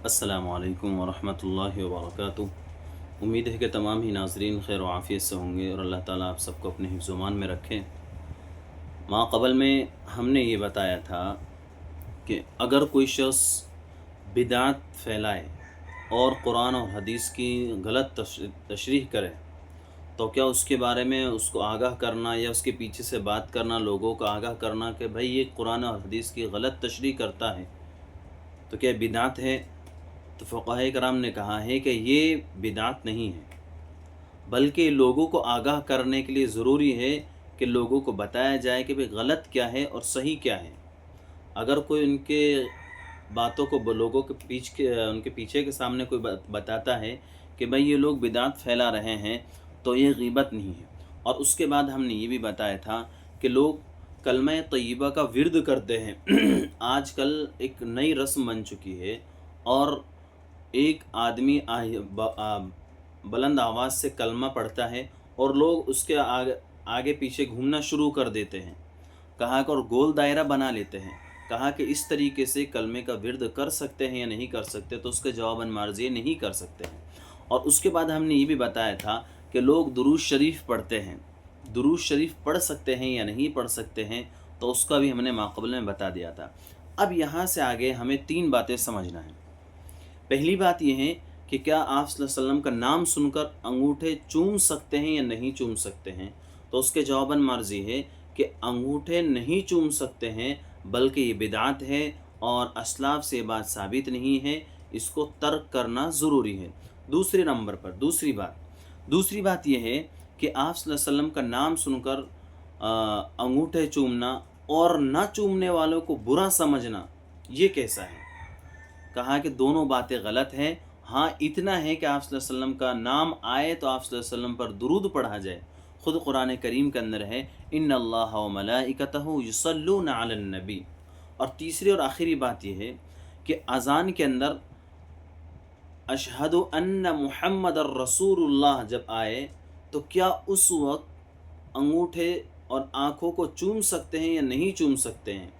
अस्सलामु अलैकुम वरहमतुल्लाहि वबरकातुह। उम्मीद है कि तमाम ही नाज़रीन खैर व आफ़ियत से होंगे और अल्लाह ताला आप सबको अपने हिफ्ज़-ओ-मान में रखें। माक़बल में हमने ये बताया था कि अगर कोई शख़्स बिदअत फैलाए और कुरान और हदीस की गलत तशरीह करे तो क्या उसके बारे में उसको आगाह करना या उसके पीछे से बात करना, लोगों को आगाह करना कि भाई ये कुरान और हदीस की गलत तशरीह करता है तो क्या बिदअत है? तो फ़ुक़हा कराम ने कहा है कि ये बिदअत नहीं है, बल्कि लोगों को आगाह करने के लिए ज़रूरी है कि लोगों को बताया जाए कि भाई गलत क्या है और सही क्या है। अगर कोई उनके बातों को लोगों के उनके पीछे के सामने कोई बताता है कि भाई ये लोग बिदअत फैला रहे हैं, तो ये ग़ीबत नहीं है। और उसके बाद हमने ये भी बताया था कि लोग कलमा तय्यबा का विर्द करते हैं। आजकल एक नई रस्म बन चुकी है और एक आदमी बुलंद आवाज़ से कलमा पढ़ता है और लोग उसके आगे पीछे घूमना शुरू कर देते हैं। कहा कि और गोल दायरा बना लेते हैं। कहा कि इस तरीके से कलमे का विर्द कर सकते हैं या नहीं कर सकते, तो उसके जवाबन मार्ज़ी नहीं कर सकते हैं। और उसके बाद हमने ये भी बताया था कि लोग दुरूद शरीफ पढ़ते हैं। दुरूद शरीफ पढ़ सकते हैं या नहीं पढ़ सकते हैं, तो उसका भी हमने माक़बल में बता दिया था। अब यहाँ से आगे हमें 3 बातें समझना है। पहली बात यह है कि क्या आप सल्लल्लाहु अलैहि वसल्लम का नाम सुनकर अंगूठे चूम सकते हैं या नहीं चूम सकते हैं? तो उसके जवाबन मर्ज़ी है कि अंगूठे नहीं चूम सकते हैं, बल्कि ये बिदअत है और असलाफ़ से बात साबित नहीं है, इसको तर्क करना ज़रूरी है। दूसरे नंबर पर दूसरी बात यह है कि आप सल्लल्लाहु अलैहि वसल्लम का नाम सुनकर अंगूठे चूमना और ना चूमने वालों को बुरा समझना, ये कैसा है? कहा कि दोनों बातें गलत हैं। हाँ, इतना है कि आप सल्लल्लाहु अलैहि वसल्लम का नाम आए तो आप सल्लल्लाहु अलैहि वसल्लम पर दुरूद पढ़ा जाए। ख़ुद कुरान करीम के अंदर है, इन्नल्लाह व मलाइकतहु युसल्लूना अलन नबी। और तीसरी और आखिरी बात यह है कि अज़ान के अंदर अशहदु अन्न मुहम्मदर रसूलुल्लाह जब आए तो क्या उस वक्त अंगूठे और आँखों को चूम सकते हैं या नहीं चूम सकते हैं?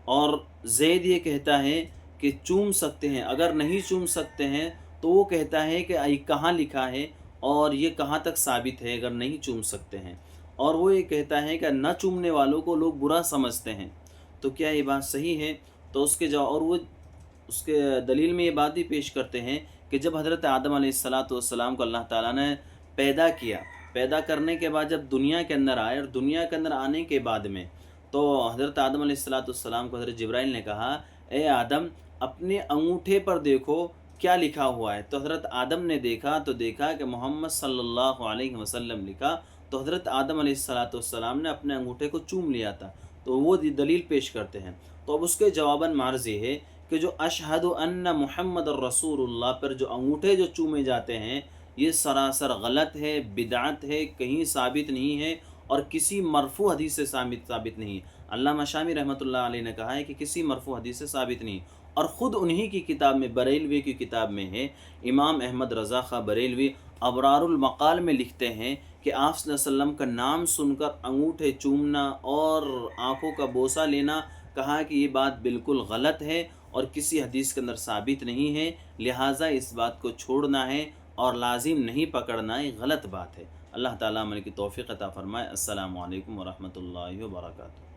और ज़ैद ये कहता है कि चूम सकते हैं। अगर नहीं चूम सकते हैं तो वो कहता है कि ये कहाँ लिखा है और ये कहाँ तक साबित है अगर नहीं चूम सकते हैं। और वो ये कहता है कि न चूमने वालों को लोग बुरा समझते हैं, तो क्या ये बात सही है? तो और वो उसके दलील में ये बात भी पेश करते हैं कि जब हज़रत आदम अलैहिस्सलाम को अल्लाह ताला ने पैदा किया, पैदा करने के बाद जब दुनिया के अंदर आए और दुनिया के अंदर आने के बाद में तो हज़रत आदम अलैहिस्सलाम को हज़रत जिब्राइल ने कहा, ए आदम अपने अंगूठे पर देखो क्या लिखा हुआ है। तो हज़रत आदम ने देखा तो देखा कि मोहम्मद सल्लल्लाहु अलैहि वसल्लम लिखा। तो हज़रत आदम अलैहिस्सलाम ने अपने अंगूठे को चूम लिया था। तो वो दलील पेश करते हैं। तो अब उसके जवाबन मार्ज़ ये है कि जो अशहदु अन्न मुहम्मदर रसूलुल्लाह पर जो अंगूठे जो चूमे जाते हैं, ये सरासर गलत है, बिदअत है, कहीं साबित नहीं है और किसी मरफ़ू हदीस से साबित नहीं है। अल्लामा शामी रहमतुल्लाह अलैह ने कहा है कि किसी मरफ़ू हदीस से साबित नहीं। और ख़ुद उन्हीं की किताब में, बरेलवी की किताब में है, इमाम अहमद रज़ा ख़ा बरेलवी अबरारुल मक़ाल में लिखते हैं कि आप सल्लल्लाहु अलैहि वसल्लम का नाम सुनकर अंगूठे चूमना और आँखों का बोसा लेना, कहा कि ये बात बिल्कुल गलत है और किसी हदीस के अंदर साबित नहीं है, लिहाजा इस बात को छोड़ना है और लाजिम नहीं पकड़ना, ये गलत बात है। अल्लाह ताला अमल की तौफ़ीक़ अता फ़रमाए। अस्सलामु अलैकुम व रहमतुल्लाहि व बरकातुहू।